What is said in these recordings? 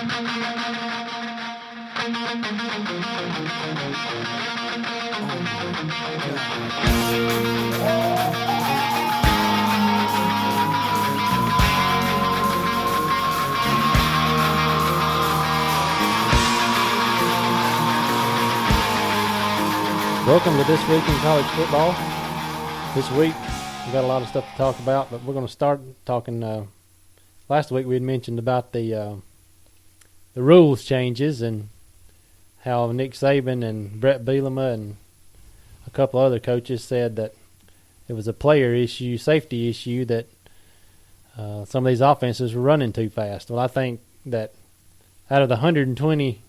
Welcome to This Week in College Football. This week, we've got a lot of stuff to talk about, but we're going to start talking. Last week we had mentioned about the rules changes and how Nick Saban and Brett Bielema and a couple other coaches said that it was a player issue, safety issue, that some of these offenses were running too fast. Well, I think that out of the 120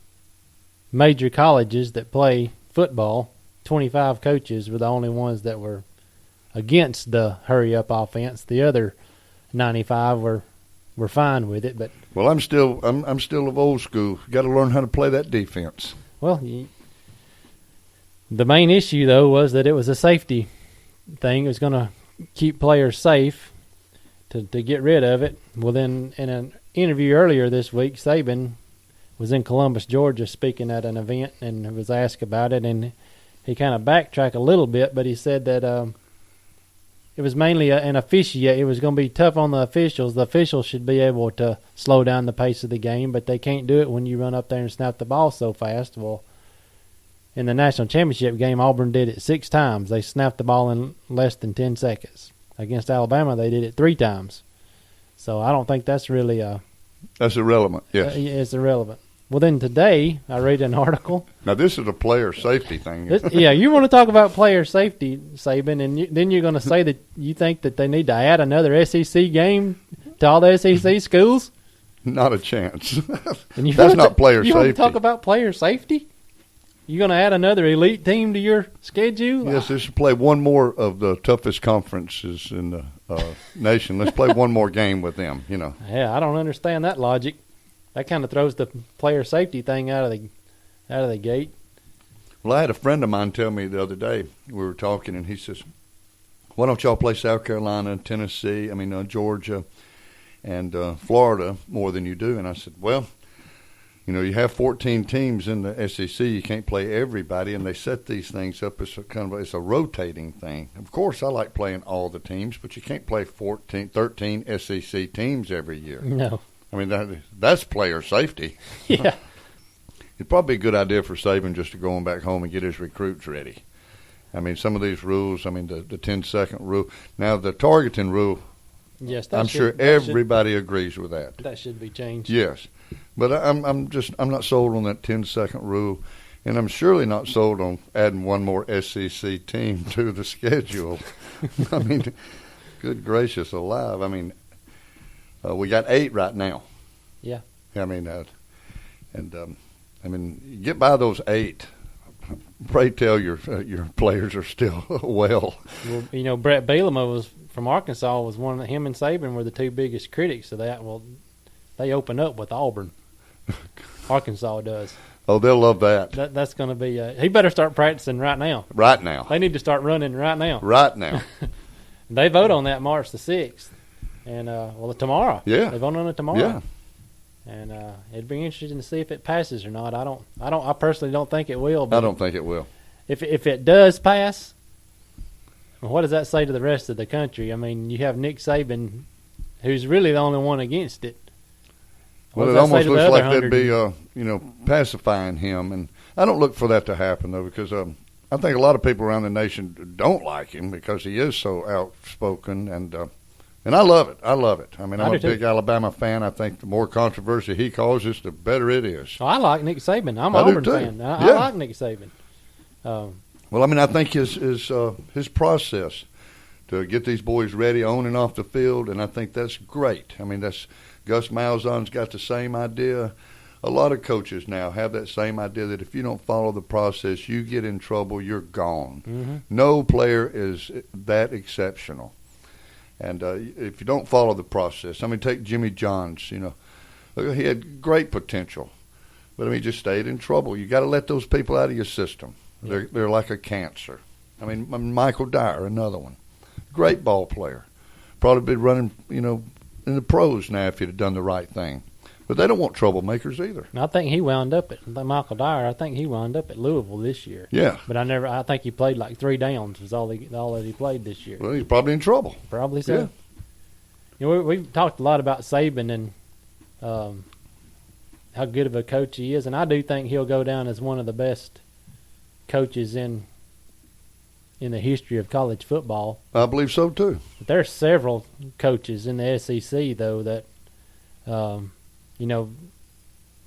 major colleges that play football, 25 coaches were the only ones that were against the hurry-up offense. The other 95 were fine with it. But well, I'm still of old school. You got to learn how to play that defense. Well, the main issue though was that it was a safety thing. It was going to keep players safe to get rid of it. Well, then in an interview earlier this week, Saban was in Columbus, Georgia, speaking at an event and was asked about it, and he kind of backtracked a little bit, but he said that it was mainly an officiate. It was going to be tough on the officials. The officials should be able to slow down the pace of the game, but they can't do it when you run up there and snap the ball so fast. Well, in the national championship game, Auburn did it 6 times. They snapped the ball in less than 10 seconds. Against Alabama, they did it 3 times. So I don't think that's really that's irrelevant, yes. It's irrelevant. Well, then today I read an article. Now, this is a player safety thing. Yeah, you want to talk about player safety, Saban, and then you're going to say that you think that they need to add another SEC game to all the SEC schools? Not a chance. That's not player safety. You want to talk about player safety? You going to add another elite team to your schedule? Yes, they should play one more of the toughest conferences in the nation. Let's play one more game with them, you know. Yeah, I don't understand that logic. That kind of throws the player safety thing out of the gate. Well, I had a friend of mine tell me the other day, we were talking, and he says, why don't y'all play South Carolina, Tennessee, Georgia, and Florida more than you do? And I said, well, you know, you have 14 teams in the SEC. You can't play everybody, and they set these things up as it's a rotating thing. Of course, I like playing all the teams, but you can't play 13 SEC teams every year. No. I mean, that's player safety. Yeah. It'd probably be a good idea for Saban just to go on back home and get his recruits ready. I mean, some of these rules, the 10-second rule. Now, the targeting rule, yes, I'm sure everybody agrees with that. That should be changed. Yes. But I'm not sold on that 10-second rule, and I'm surely not sold on adding one more SEC team to the schedule. I mean, good gracious alive. I mean, we got 8 right now. Yeah. I mean, get by those 8. Pray tell your players are still well. Well, you know, Brett Bielema from Arkansas was one of him and Saban were the 2 biggest critics of that. Well, they open up with Auburn. Arkansas does. Oh, they'll love that. That's going to be he better start practicing right now. Right now. They need to start running right now. Right now. They vote on that March the 6th. And, tomorrow. Yeah. They vote on it tomorrow. Yeah. And it'd be interesting to see if it passes or not. I personally don't think it will. But I don't think it will. If it does pass, what does that say to the rest of the country? I mean, you have Nick Saban, who's really the only one against it. Well, it almost looks like they'd be, pacifying him. And I don't look for that to happen, though, because I think a lot of people around the nation don't like him because he is so outspoken. And I love it. I love it. I mean, I'm a big Alabama fan. I think the more controversy he causes, the better it is. Oh, I like Nick Saban. I'm an Auburn fan. I like Nick Saban. Well, I mean, I think his process to get these boys ready on and off the field, and I think that's great. I mean, Gus Malzahn's got the same idea. A lot of coaches now have that same idea that if you don't follow the process, you get in trouble, you're gone. Mm-hmm. No player is that exceptional. And if you don't follow the process, I mean, take Jimmy Johns, he had great potential, but he just stayed in trouble. You got to let those people out of your system. Yeah. They're like a cancer. I mean, Michael Dyer, another one, great ball player, probably be running, in the pros now if he'd have done the right thing. But they don't want troublemakers either. And I think he wound up at Michael Dyer. I think he wound up at Louisville this year. Yeah. But I think he played like 3 downs was all that he played this year. Well, he's probably in trouble. Probably so. Yeah. You know, we've talked a lot about Saban and how good of a coach he is, and I do think he'll go down as one of the best coaches in the history of college football. I believe so too. But there are several coaches in the SEC though that, you know,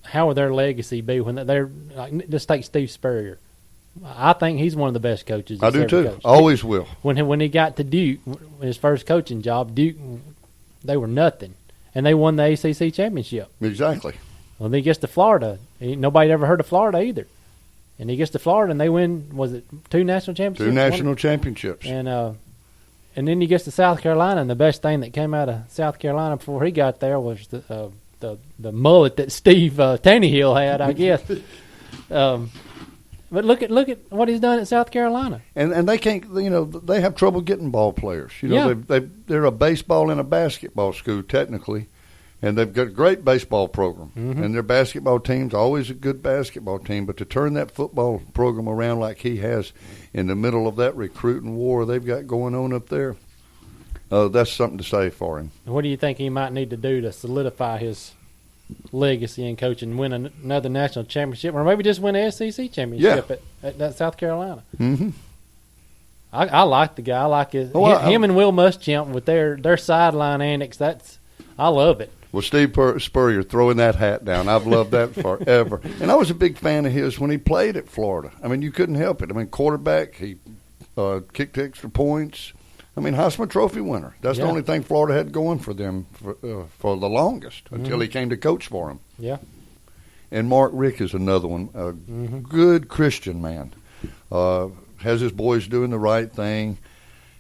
how will their legacy be when they're like? Just take Steve Spurrier. I think he's one of the best coaches. I do too. Coached. Always will. When he got to Duke, his first coaching job, Duke, they were nothing, and they won the ACC championship. Exactly. Well, then he gets to Florida. Nobody ever heard of Florida either, and he gets to Florida, and they win. Was it 2 national championships? 2 national championships. And then he gets to South Carolina, and the best thing that came out of South Carolina before he got there was the mullet that Steve Tannehill had, I guess. But look at what he's done at South Carolina. And they can't, you know, they have trouble getting ball players. You know, Yeah. they're a baseball and a basketball school technically, and they've got a great baseball program. Mm-hmm. And their basketball team's always a good basketball team. But to turn that football program around like he has in the middle of that recruiting war they've got going on up there, that's something to say for him. What do you think he might need to do to solidify his legacy in coaching, win another national championship, or maybe just win an SEC championship at South Carolina? Mm-hmm. I like the guy. I like him and Will Muschamp with their sideline antics. I love it. Well, Steve Spurrier throwing that hat down, I've loved that forever. And I was a big fan of his when he played at Florida. I mean, you couldn't help it. I mean, quarterback, he kicked extra points. I mean, Heisman Trophy winner. That's the only thing Florida had going for them for the longest until he came to coach for them. Yeah. And Mark Richt is another one, a good Christian man. Has his boys doing the right thing.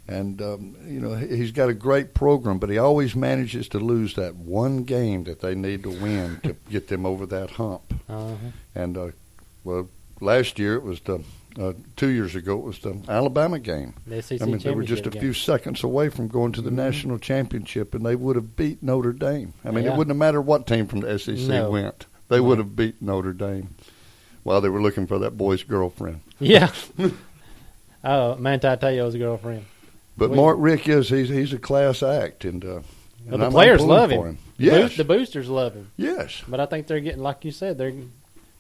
And, you know, he's got a great program, but he always manages to lose that one game that they need to win to get them over that hump. Uh-huh. And, well, last year it was 2 years ago it was the Alabama game. The SEC I mean, they were just a few seconds away from going to the national championship, and they would have beat Notre Dame. I mean, it wouldn't have mattered what team from the SEC went. They would have beat Notre Dame while they were looking for that boy's girlfriend. Yeah. Manti Te'o's girlfriend. But Mark Richt he's a class act, and the players love him. Yes, the boosters love him. Yes, but I think they're getting, like you said,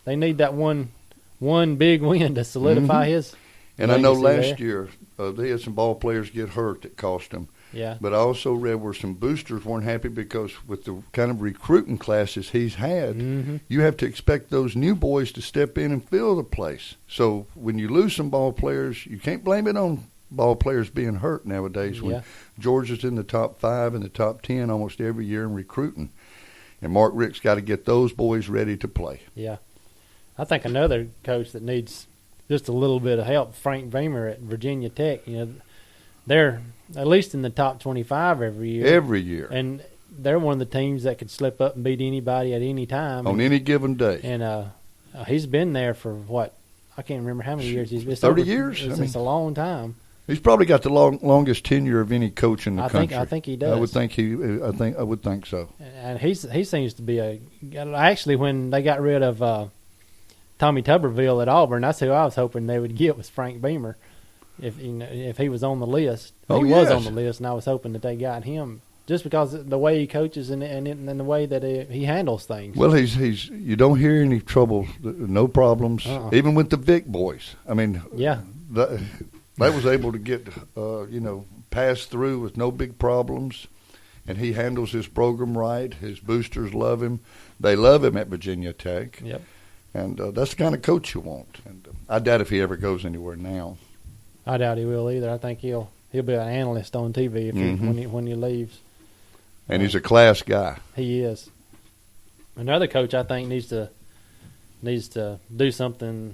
they need that one big win to solidify his. And I know last year they had some ball players get hurt that cost them. Yeah. But I also read where some boosters weren't happy because with the kind of recruiting classes he's had, you have to expect those new boys to step in and fill the place. So when you lose some ball players, you can't blame it on ball players being hurt nowadays when Georgia's in the top 5 and the top 10 almost every year in recruiting. And Mark Richt's got to get those boys ready to play. Yeah. I think another coach that needs just a little bit of help, Frank Beamer at Virginia Tech. You know, they're at least in the top 25 every year. Every year. And they're one of the teams that could slip up and beat anybody at any time. On any given day. And he's been there for what? I can't remember how many years he's been. 30 years? It's a long time. He's probably got the longest tenure of any coach in the country. I think he does. I would think so. And he seems to be actually when they got rid of Tommy Tuberville at Auburn, that's who I was hoping they would get was Frank Beamer, if he was on the list. He was on the list, and I was hoping that they got him just because of the way he coaches and the way that he handles things. Well, he's you don't hear any trouble, no problems, even with the Vic boys. I mean, they was able to get pass through with no big problems, and he handles his program right. His boosters love him. They love him at Virginia Tech. Yep. And that's the kind of coach you want. And I doubt if he ever goes anywhere now. I doubt he will either. I think he'll be an analyst on TV when he leaves. And he's a class guy. He is. Another coach I think needs to do something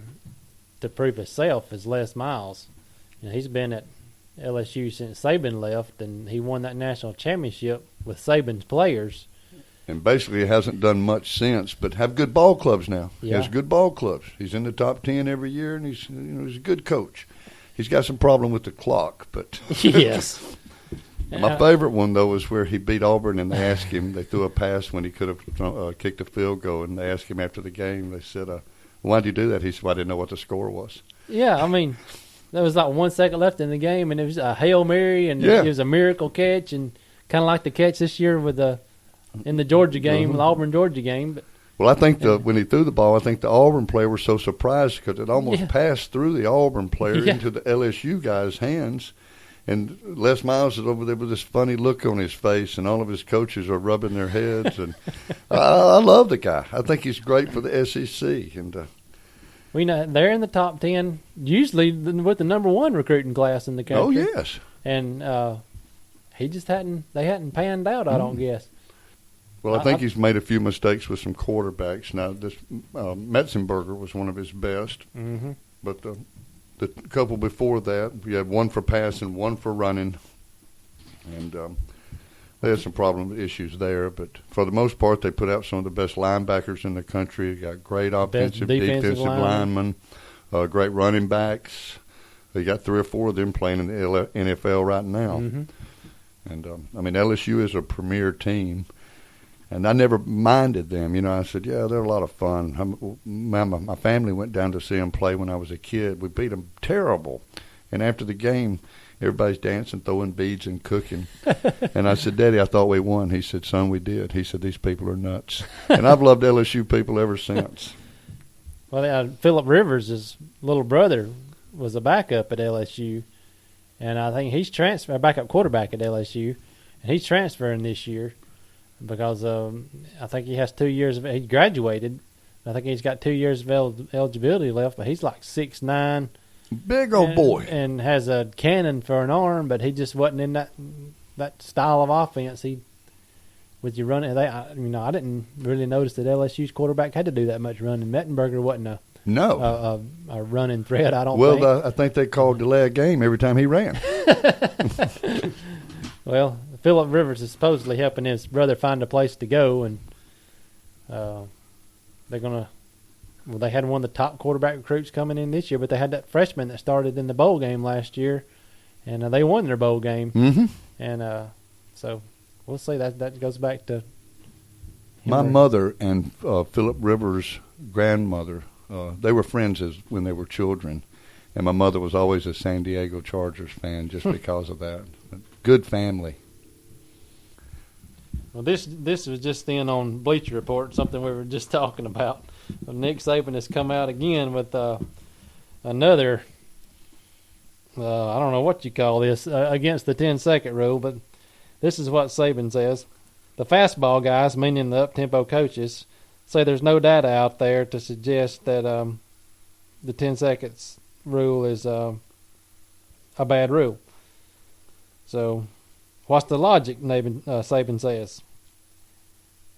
to prove himself is Les Miles. You know, he's been at LSU since Saban left, and he won that national championship with Saban's players. And basically hasn't done much since, but have good ball clubs now. Yeah. He has good ball clubs. He's in the top 10 every year, and he's a good coach. He's got some problem with the clock, but yes. My favorite one, though, was where he beat Auburn, and they asked him, they threw a pass when he could have kicked a field goal, and they asked him after the game, they said, why'd you do that? He said, well, I didn't know what the score was. Yeah, I mean, there was like 1 second left in the game, and it was a Hail Mary, and it was a miracle catch, and kind of like the catch this year in the Georgia game, the Auburn-Georgia game. But, well, I think when he threw the ball, I think the Auburn player was so surprised because it almost passed through the Auburn player into the LSU guy's hands. And Les Miles is over there with this funny look on his face, and all of his coaches are rubbing their heads. And I love the guy. I think he's great for the SEC. And we know they're in the top 10, usually with the number 1 recruiting class in the country. Oh, yes. And they hadn't panned out, I don't guess. Well, I think he's made a few mistakes with some quarterbacks. Now, this Metzenberger was one of his best. Mm-hmm. But the couple before that, we had one for passing, one for running. And they had some issues there. But for the most part, they put out some of the best linebackers in the country. They got great offensive, defensive linemen, great running backs. They got 3 or 4 of them playing in the NFL right now. Mm-hmm. And, LSU is a premier team. And I never minded them. You know, I said, yeah, they're a lot of fun. My family went down to see them play when I was a kid. We beat them terrible. And after the game, everybody's dancing, throwing beads, and cooking. And I said, Daddy, I thought we won. He said, son, we did. He said, these people are nuts. And I've loved LSU people ever since. Well, Phillip Rivers' little brother was a backup at LSU. And I think he's a backup quarterback at LSU. And he's transferring this year. Because I think he has 2 years he graduated. I think he's got 2 years of eligibility left, but he's like 6'9", big old boy, and has a cannon for an arm. But he just wasn't in that style of offense. With your running, I didn't really notice that LSU's quarterback had to do that much running. Mettenberger wasn't a running threat. I don't. Well, I think they called delay a game every time he ran. Well, Phillip Rivers is supposedly helping his brother find a place to go, and they're going to – well, they had one of the top quarterback recruits coming in this year, but they had that freshman that started in the bowl game last year, and they won their bowl game. Mm-hmm. And so we'll see. That goes back to – my mother and Phillip Rivers' grandmother, they were friends when they were children, and my mother was always a San Diego Chargers fan just because of that. Good family. Well, this was just in on Bleacher Report, something we were just talking about. Nick Saban has come out again with another, I don't know what you call this, against the 10-second rule, but this is what Saban says. The fastball guys, meaning the up-tempo coaches, say there's no data out there to suggest that the 10 seconds rule is a bad rule. So, what's the logic, Saban says?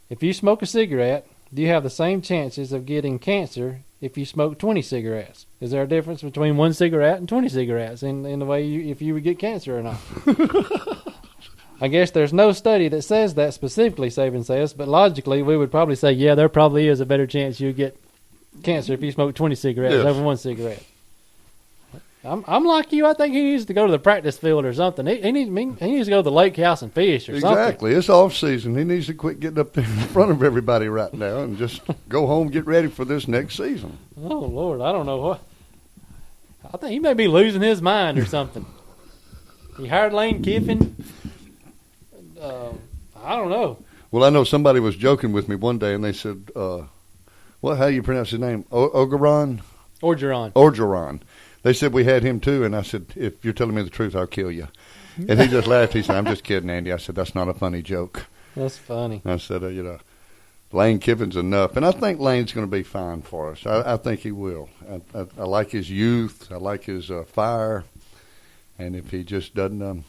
If you smoke a cigarette, do you have the same chances of getting cancer if you smoke 20 cigarettes? Is there a difference between 1 cigarette and 20 cigarettes in the way if you would get cancer or not? I guess there's no study that says that specifically, Saban says, but logically we would probably say, yeah, there probably is a better chance you get cancer if you smoke 20 cigarettes over 1 cigarette. I'm like you. I think he needs to go to the practice field or something. He needs to go to the lake house and fish or something. Exactly. It's off season. He needs to quit getting up there in front of everybody right now and just go home and get ready for this next season. Oh, Lord. I don't know what. I think he may be losing his mind or something. He hired Lane Kiffin. I don't know. Well, I know somebody was joking with me one day, and they said, how do you pronounce his name? Orgeron? Orgeron. They said we had him too, and I said, if you're telling me the truth, I'll kill you. And he just laughed. He said, I'm just kidding, Andy. I said, that's not a funny joke. That's funny. I said, Lane Kiffin's enough. And I think Lane's going to be fine for us. I think he will. I like his youth. I like his fire. And if he just doesn't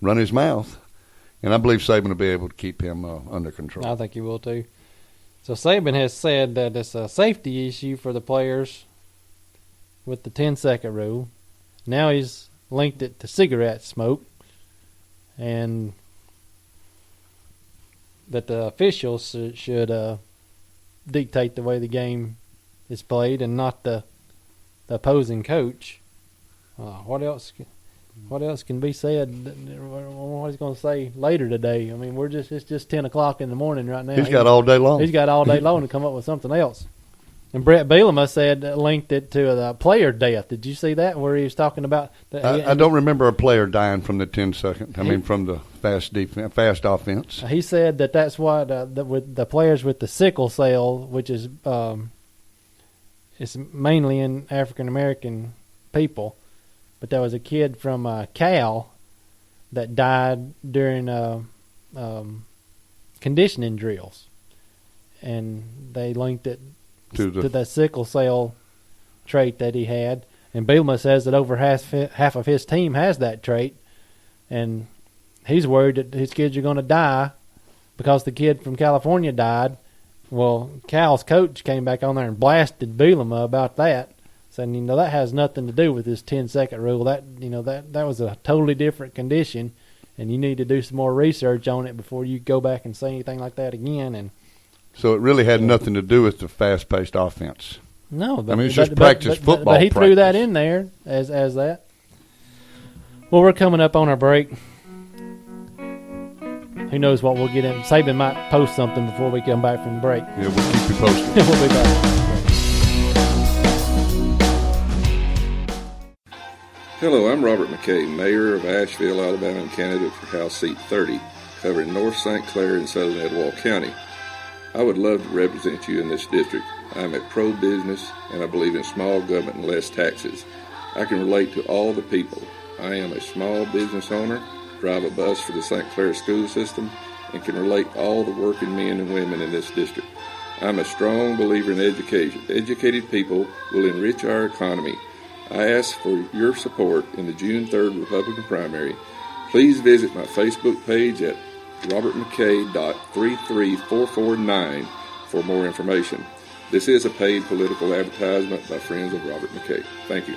run his mouth, and I believe Saban will be able to keep him under control. I think he will too. So Saban has said that it's a safety issue for the players with the 10-second rule. Now he's linked it to cigarette smoke, and that the officials should dictate the way the game is played and not the opposing coach. What else? what else can be said? What he's going to say later today? I mean, it's just 10 o'clock in the morning right now. He's got all day long. He's got all day long to come up with something else. And Brett Bielema said, linked it to the player death. Did you see that, where he was talking about? I don't remember a player dying from the 10-second. From the fast offense. He said that's what with the players with the sickle cell, which is it's mainly in African American people, but there was a kid from Cal that died during conditioning drills, and they linked it to the sickle cell trait that he had. And Bielema says that over half of his team has that trait, and he's worried that his kids are going to die because the kid from California died. Well, Cal's coach came back on there and blasted Bielema about that, saying, that has nothing to do with this 10-second rule. That was a totally different condition, and you need to do some more research on it before you go back and say anything like that again. And so it really had nothing to do with the fast-paced offense. No, it's just football. But he threw that in there as that. Well, we're coming up on our break. Who knows what we'll get in? Saban might post something before we come back from the break. Yeah, we'll keep you posted. We'll be back. Hello, I'm Robert McKay, Mayor of Asheville, Alabama, and candidate for House Seat 30, covering North St. Clair and Southern Etowah County. I would love to represent you in this district. I am a pro-business, and I believe in small government and less taxes. I can relate to all the people. I am a small business owner, drive a bus for the St. Clair school system, and can relate to all the working men and women in this district. I'm a strong believer in education. Educated people will enrich our economy. I ask for your support in the June 3rd Republican primary. Please visit my Facebook page at robertmckay.33449 for more information. This is a paid political advertisement by friends of Robert McKay. Thank you.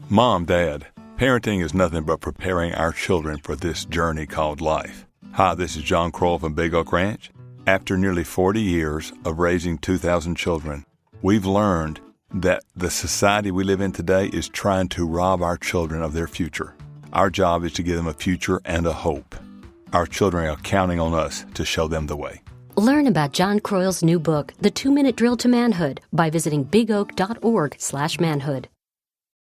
Mom, Dad, parenting is nothing but preparing our children for this journey called life. Hi, this is John Kroll from Big Oak Ranch. After nearly 40 years of raising 2,000 children, we've learned that the society we live in today is trying to rob our children of their future. Our job is to give them a future and a hope. Our children are counting on us to show them the way. Learn about John Croyle's new book, The 2-Minute Drill to Manhood, by visiting bigoak.org/manhood.